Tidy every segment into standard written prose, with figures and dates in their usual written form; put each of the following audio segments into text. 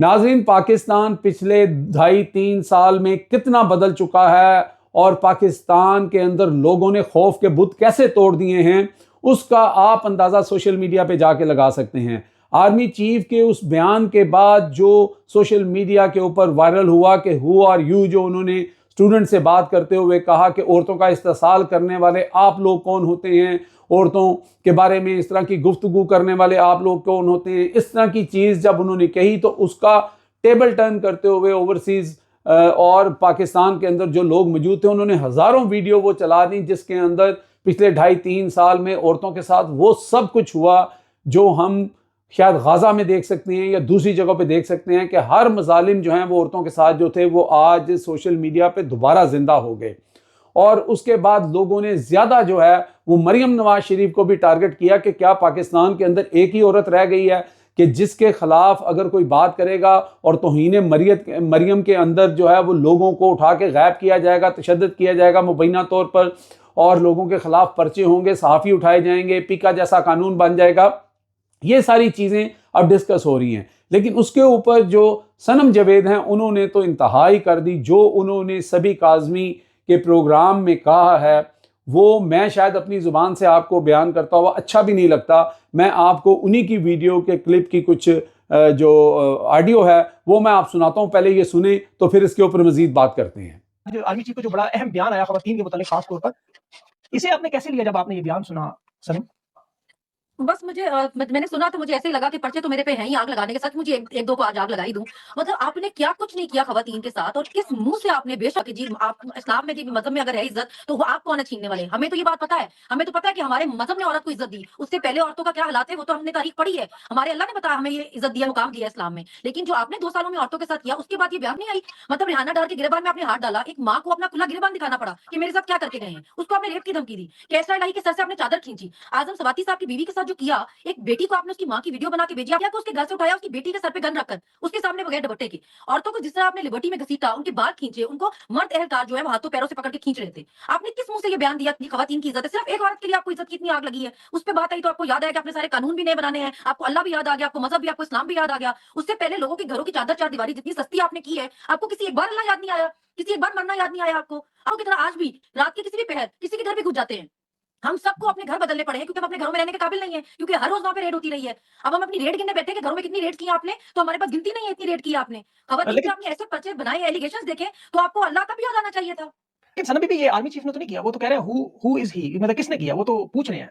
नाज़रीन, पाकिस्तान पिछले 2.5-3 साल में कितना बदल चुका है और पाकिस्तान के अंदर लोगों ने खौफ के बुत कैसे तोड़ दिए हैं, उसका आप अंदाज़ा सोशल मीडिया पे जाके लगा सकते हैं। आर्मी चीफ के उस बयान के बाद जो सोशल मीडिया के ऊपर वायरल हुआ कि हु आर यू, जो उन्होंने स्टूडेंट से बात करते हुए कहा कि औरतों का इस्तेसाल करने वाले आप लोग कौन होते हैं, औरतों के बारे में इस तरह की गुफ्तगू करने वाले आप लोग कौन होते हैं, इस तरह की चीज़ जब उन्होंने कही तो उसका टेबल टर्न करते हुए ओवरसीज़ और पाकिस्तान के अंदर जो लोग मौजूद थे उन्होंने हज़ारों वीडियो वो चला दी जिसके अंदर पिछले 2.5-3 साल में औरतों के साथ वो सब कुछ हुआ जो हम शायद गाज़ा में देख सकते हैं या दूसरी जगह पे देख सकते हैं कि हर मजालिम जो हैं वो औरतों के साथ जो थे वो आज सोशल मीडिया पे दोबारा जिंदा हो गए। और उसके बाद लोगों ने ज़्यादा जो है वो मरियम नवाज शरीफ को भी टारगेट किया कि क्या पाकिस्तान के अंदर एक ही औरत रह गई है कि जिसके खिलाफ अगर कोई बात करेगा और तौहीन मरियम के अंदर जो है वो लोगों को उठा के गायब किया जाएगा, तशद्दुद किया जाएगा मुबैना तौर पर, और लोगों के खिलाफ पर्चे होंगे, सहाफ़ी उठाए जाएंगे, पीका जैसा कानून बन जाएगा। ये सारी चीज़ें अब डिस्कस हो रही हैं। लेकिन उसके ऊपर जो सनम जावेद हैं उन्होंने तो इंतहाई कर दी। जो उन्होंने सभी काज़मी के प्रोग्राम में कहा है वो मैं शायद अपनी ज़ुबान से आपको बयान करता हुआ अच्छा भी नहीं लगता। मैं आपको उन्हीं की वीडियो के क्लिप की कुछ जो ऑडियो है वो मैं आप सुनाता हूँ। पहले ये सुने तो फिर इसके ऊपर मजीद बात करते हैं। जो आर्मी चीफ को जो बड़ा अहम बयान आया ख़वातीन के मुतालिक खास तौर पर, इसे आपने कैसे लिया जब आपने ये बयान सुना सनम? बस मुझे मैंने सुना तो मुझे ऐसे ही लगा कि पर्चे तो मेरे पे हैं ही आग लगाने के। सच मुझे एक दो को आज आग लगा ही दूं। मतलब आपने क्या कुछ नहीं किया खवातीन के साथ, और किस मुंह से आपने, बेशक जी आप इस्लाम में, जी मजहब में अगर है इज्जत तो वो आप कौन है छीनने वाले? हमें तो ये बात पता है। हमें तो पता है कि हमारे मजहब ने औरत को इज्जत दी। उससे पहले औरतों का क्या हालात है वो तो हमने तारीख पढ़ी है। हमारे अल्लाह ने बताया हमें ये इज्जत दिया, मुकाम दिया इस्लाम में। लेकिन जो आपने 2 सालों में औरतों के साथ किया उसके बाद ये बयान नहीं आई। मतलब रिहाना डार के गिरबान में आपने हाथ डाला, एक माँ को अपना खुला गिरबान दिखाना पड़ा कि मेरे साथ क्या करके गए हैं। उसको आपने रेप की धमकी दी, कैसरा इलाही के सर से आपने चादर खींची। आजम सवाती साहब की बीवी के साथ जो किया, एक बेटी को आपने उसकी मां की वीडियो बना के भेजी, आपने उसके घर से उठाया, उसकी बेटी के सर पे गन रखकर उसके सामने बगैर दुपट्टे के। औरतों को जिस तरह आपने लिबर्टी में घसीटा, उनके बाल खींचे, उनको मर्द एहलकार जो है वो हाथों पैरों से पकड़ के खींच रहे थे। आपने किस मुंह से ये बयान दिया कि खवातीन की इज्जत है? सिर्फ एक औरत के लिए आपको इज्जत की इतनी आग लगी है। उस पर बात आई तो आपको याद आया कि आपने सारे कानून भी नए बनाने हैं, आपको अल्लाह भी याद आ गया, आपको मजहब भी, आपको इस्लाम भी याद आ गया। उससे पहले लोगों के घरों की चादर चार दीवारी जितनी सस्ती आपने की है, आपको किसी एक बार अल्लाह याद नहीं आया? किसी एक बार मरना याद नहीं आया आपको की तरह आज भी रात के किसी भी पहर किसी के घर भी घुस जाते हैं। हम सबको अपने घर बदलने पड़े हैं क्योंकि हम अपने घरों में रहने के काबिल नहीं है, क्योंकि हर रोज वहां पे रेड होती रही है। अब हम अपनी रेड गिनने बैठे कि घरों में कितनी रेड की आपने, तो हमारे पास गिनती नहीं है इतनी रेड की आपने। खबरदार लेकिन आपने ऐसे पर्चे बनाए, एलिगेशंस देखे, तो आपको अल्लाह का भी याद आना चाहिए था। सनम बीबी, ये आर्मी चीफ ने तो नहीं किया, वो तो कह रहे हैं हु इज़ ही, मतलब किसने किया, वो तो पूछ रहे हैं।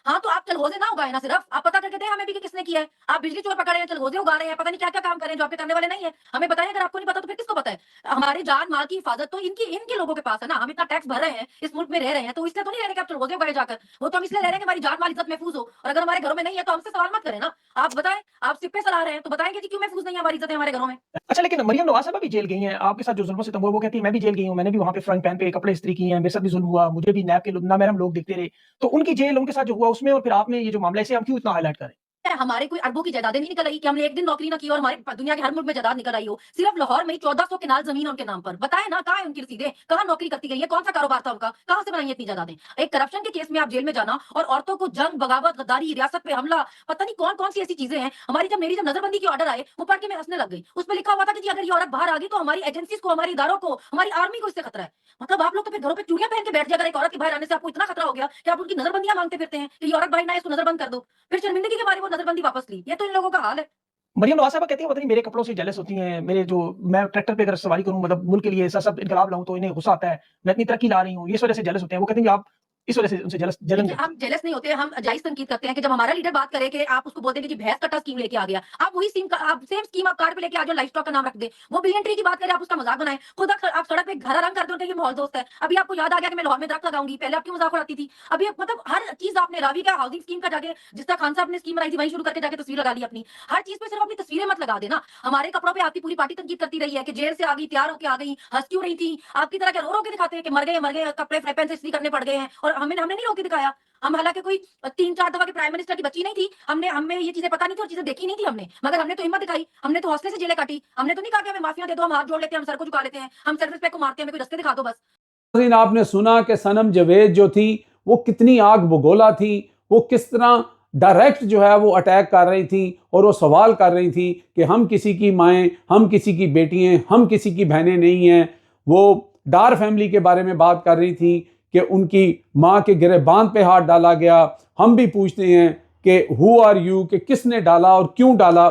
हाँ, तो आप चलगोज़े ना उगाए ना सिर्फ, आप पता करके दें हमें भी कि किसने किया है। आप बिजली चोर पकड़ रहे हैं, चलगोज़े उगा रहे हैं, पता नहीं क्या-क्या काम कर रहे हैं जो आपके करने वाले नहीं है। हमें बताइए, अगर आपको नहीं पता तो फिर किसको पता है? हमारे जान-माल की हिफाज़त तो इनके लोगों के पास है ना। हम इतना टैक्स भर रहे हैं, इस मुल्क में रह रहे हैं, तो इसलिए तो नहीं रह रहे कि आप चलगोज़े उगाए जाकर। वो तो हम इसलिए रह रहे हैं कि हमारी जान-माल इज़्ज़त महफूज़ हो, और अगर हमारे घरों में नहीं है तो हमसे सवाल मत करें ना। आप बताएँ, आप सिप्पे चला रहे हैं तो बताएँगे जी क्यों महफूज़ नहीं है हमारी इज़्ज़तें हमारे घरों में? अच्छा, लेकिन मरियम नवाज़ साहबा भी जेल गई हैं, आपके साथ जो ज़ुल्म-ओ-सितम हुआ, वो कहती है मैं भी जेल गई हूँ, मैंने भी वहाँ पे फ्रंट पैन पे कपड़े इस्त्री किए हैं, मेरे साथ भी ज़ुल्म हुआ, मुझे भी नैब के नामहरम लोग दिखते रहे। तो उनकी जेल, उनके साथ जो हुआ उसमें, और फिर आप में ये जो मामला है, इसे हम क्यों इतना हाइलाइट कर रहे हैं? हमारे कोई अरबों की जायदादें नहीं निकल आई कि हमने एक दिन नौकरी ना की और हमारे दुनिया के हर मुल्क में जायदाद निकल आई हो। सिर्फ लाहौर में ही 1400 कनाल जमीन उनके नाम पर। बताएं ना, कहाँ है उनकी रसीदें? कहाँ नौकरी करती गई है? कौन सा कारोबार था उनका? कहाँ से बनाई है इतनी जायदादें? एक करप्शन के केस में आप जेल में जाना, और औरतों को जंग, बगावत, गद्दारी, रियासत पे हमला, पता नहीं कौन कौन सी ऐसी चीजें हैं। मेरी जब नजरबंदी के ऑर्डर आए, वो पढ़ के मैं हंसने लग गई। उसमें लिखा हुआ था कि जी अगर ये औरत बाहर आ गई तो हमारी एजेंसीज को, हमारी इदारों को, हमारी आर्मी को इससे खतरा है। मतलब आप लोग तो फिर घरों पे चूड़ियां पहन के बैठ जाकर एक औरत के बाहर आने से आपको इतना खतरा हो गया कि आप उनकी नजरबंदियां मांगते फिरते हैं कि ये औरत बाहर ना आए, इसको नजरबंद कर दो। फिर शर्मिंदगी के मारे वो नजरबंदी वापस ली। ये तो इन लोगों का हाल है। मरियम नवाज़ साहबा कहती हैं पता नहीं मेरे कपड़ों से जेलस होती हैं, मेरे जो मैं ट्रैक्टर पे अगर सवारी करूँ, मतलब मुल्क के लिए ऐसा सब इनकलाब लाऊँ तो इन्हें गुस्सा आता है, मैं इतनी तरक्की ला रही हूँ, इस वजह से जेलस होते हैं। वो कहते हैं कि आप इस वजह से उनसे जलन देखिए, करते हम जेलस नहीं होते, हम जायज़ तनकीद करते हैं कि जब हमारा लीडर बात करे कि आप उसको बोलते हैं कि जी भैंस कट्टा स्कीम लेके आ गया, आप वही आप सेम स्कीम आप कार्ड पे लेके आ जाओ, लाइफ स्टॉक का नाम रख दें। वो बिलियन ट्री की बात करें, आप उसका मजाक बनाएं। खुद आप सड़क पे हरा रंग कर दो, ये माहौल दोस्त है। अभी आपको याद आ गया कि मैं लाहौर में दरख्त लगाऊंगी, पहले आपकी मजाक उड़ाती थी। अभी मतलब हर चीज आपने, रावी का हाउसिंग स्कीम का जाके, जिस तरह खान साहब ने स्कीम बनाई थी वहीं शुरू करके जाके तस्वीर लगा ली अपनी। हर चीज पे सिर्फ अपनी तस्वीरें मत लगा देना। हमारे कपड़ों पे आपकी पूरी पार्टी तनकीद करती रही है कि जेल से आ गई, तैयार होकर आ गई, हंस क्यों रही थी। आपकी तरह के रो रो के दिखाते हैं कि मर गए, कपड़े फ्राई पैन से इस्त्री करने पड़ गए हैं, और हमने नहीं रो के दिखाया। हम हालांकि कोई 3-4 दफा के प्राइम मिनिस्टर की बच्ची नहीं थी, हमें ये चीजें पता नहीं थी और चीजें देखी नहीं थी हमने, मगर हमने तो हिम्मत दिखाई, हमने तो हौसले से जेलें काटी। हमने तो नहीं कहा कि हमें माफिया दे दो, हम हाथ जोड़ लेते हैं, हम सर को झुका लेते हैं, हम सेल्फ रिस्पेक्ट को मारते हैं, हमें कोई रास्ते दिखा दो बस। आपने सुना कि सनम जावेद जो थी वो कितनी आग बगोला थी, वो किस तरह डायरेक्ट जो है वो अटैक कर रही थी और वो सवाल कर रही थी कि हम किसी की माएँ, हम किसी की बेटियाँ, हम किसी की बहनें नहीं हैं। वो डार फैमिली के बारे में बात कर रही थी कि उनकी माँ के गिरेबान पे हाथ डाला गया। हम भी पूछते हैं कि हु आर यू, कि किसने डाला और क्यों डाला।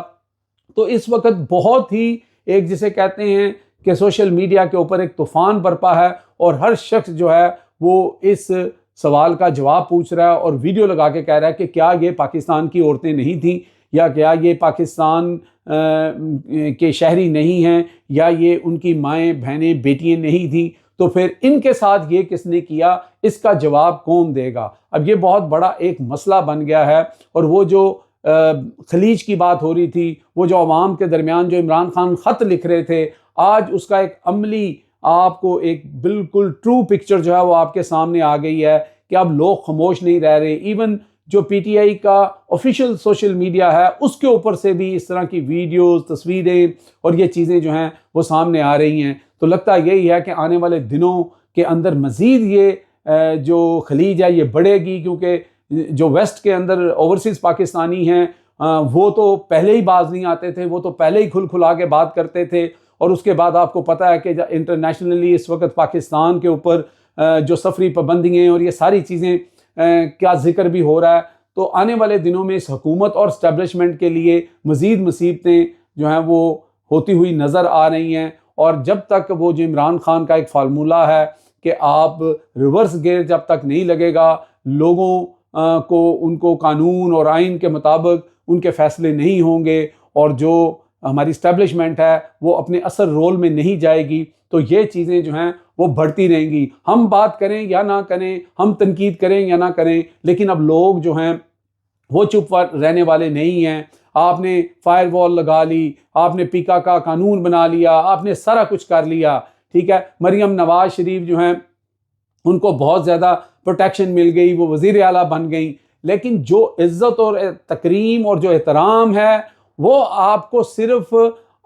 तो इस वक्त बहुत ही एक जिसे कहते हैं कि सोशल मीडिया के ऊपर एक तूफान बरपा है और हर शख्स जो है वो इस सवाल का जवाब पूछ रहा है और वीडियो लगा के कह रहा है कि क्या ये पाकिस्तान की औरतें नहीं थीं, या क्या ये पाकिस्तान के शहरी नहीं हैं, या ये उनकी माएँ बहनें बेटियाँ नहीं थीं। तो फिर इनके साथ ये किसने किया, इसका जवाब कौन देगा। अब ये बहुत बड़ा एक मसला बन गया है। और वो जो खलीज की बात हो रही थी, वो जो अवाम के दरमियान जो इमरान खान ख़त लिख रहे थे, आज उसका एक अमली आपको एक बिल्कुल ट्रू पिक्चर जो है वो आपके सामने आ गई है कि अब लोग खामोश नहीं रह रहे। इवन जो पीटीआई का ऑफिशियल सोशल मीडिया है उसके ऊपर से भी इस तरह की वीडियोस, तस्वीरें और ये चीज़ें जो हैं वो सामने आ रही हैं। तो लगता यही है कि आने वाले दिनों के अंदर मज़ीद ये जो खलीज है ये बढ़ेगी, क्योंकि जो वेस्ट के अंदर ओवरसीज़ पाकिस्तानी हैं वो तो पहले ही बाज नहीं आते थे, वो तो पहले ही खुल खुला के बात करते थे। और उसके बाद आपको पता है कि इंटरनेशनली इस वक्त पाकिस्तान के ऊपर जो सफरी पाबंदियाँ और ये सारी चीज़ें क्या जिक्र भी हो रहा है। तो आने वाले दिनों में इस हुकूमत और इस्टेब्लिशमेंट के लिए मज़ीद मुसीबतें जो हैं वो होती हुई नज़र आ रही हैं। और जब तक वो जो इमरान खान का एक फार्मूला है कि आप रिवर्स गियर जब तक नहीं लगेगा, लोगों को उनको कानून और आइन के मुताबिक उनके फ़ैसले नहीं होंगे और जो हमारी इस्टेब्लिशमेंट है वो अपने असल रोल में नहीं जाएगी, तो ये चीज़ें जो हैं वो बढ़ती रहेंगी। हम बात करें या ना करें, हम तनकीद करें या ना करें, लेकिन अब लोग जो हैं वो चुप रहने वाले नहीं हैं। आपने फायरवॉल लगा ली, आपने पीका का कानून बना लिया, आपने सारा कुछ कर लिया, ठीक है। मरियम नवाज शरीफ जो हैं उनको बहुत ज़्यादा प्रोटेक्शन मिल गई, वो वज़ीर आला बन गई, लेकिन जो इज़्ज़त और तकरीम और जो एहतराम है वो आपको सिर्फ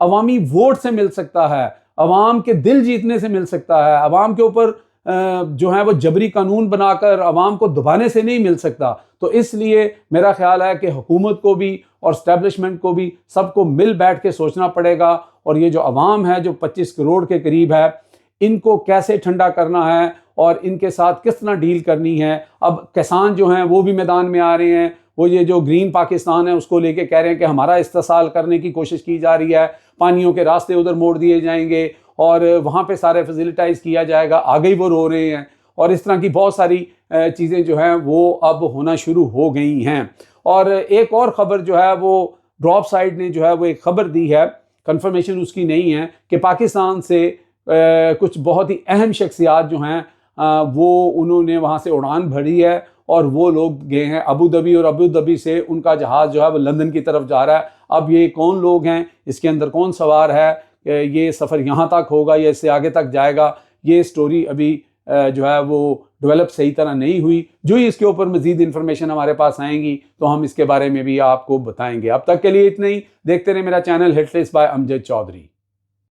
अवामी वोट से मिल सकता है, अवाम के दिल जीतने से मिल सकता है। अवाम के ऊपर जो है वो जबरी कानून बनाकर अवाम को दबाने से नहीं मिल सकता। तो इसलिए मेरा ख्याल है कि हुकूमत को भी और इस्टेब्लिशमेंट को भी सबको मिल बैठ के सोचना पड़ेगा। और ये जो अवाम है जो 25 करोड़ के करीब है, इनको कैसे ठंडा करना है और इनके साथ किस तरह डील करनी है। अब किसान जो हैं वो भी मैदान में आ रहे हैं, वो ये जो ग्रीन पाकिस्तान है उसको लेके कह रहे हैं कि हमारा इस्तेसाल करने की कोशिश की जा रही है, पानियों के रास्ते उधर मोड़ दिए जाएंगे और वहाँ पे सारे फैसिलिटाइज किया जाएगा। आगे ही वो रो रहे हैं और इस तरह की बहुत सारी चीज़ें जो हैं वो अब होना शुरू हो गई हैं। और एक और ख़बर जो है वो ड्रॉप साइड ने जो है वो एक ख़बर दी है, कंफर्मेशन उसकी नहीं है, कि पाकिस्तान से कुछ बहुत ही अहम शख्सियात जो हैं वो उन्होंने वहाँ से उड़ान भरी है और वो लोग गए हैं अबू धाबी, और अबू धाबी से उनका जहाज़ जो है वो लंदन की तरफ जा रहा है। अब ये कौन लोग हैं, इसके अंदर कौन सवार है, ये सफ़र यहाँ तक होगा या इससे आगे तक जाएगा, ये स्टोरी अभी जो है वो डेवलप सही तरह नहीं हुई। जो ही इसके ऊपर मज़ीद इन्फॉर्मेशन हमारे पास आएंगी तो हम इसके बारे में भी आपको बताएंगे। अब तक के लिए इतना ही। देखते रहे मेरा channel hit list by Amjad Chaudhary.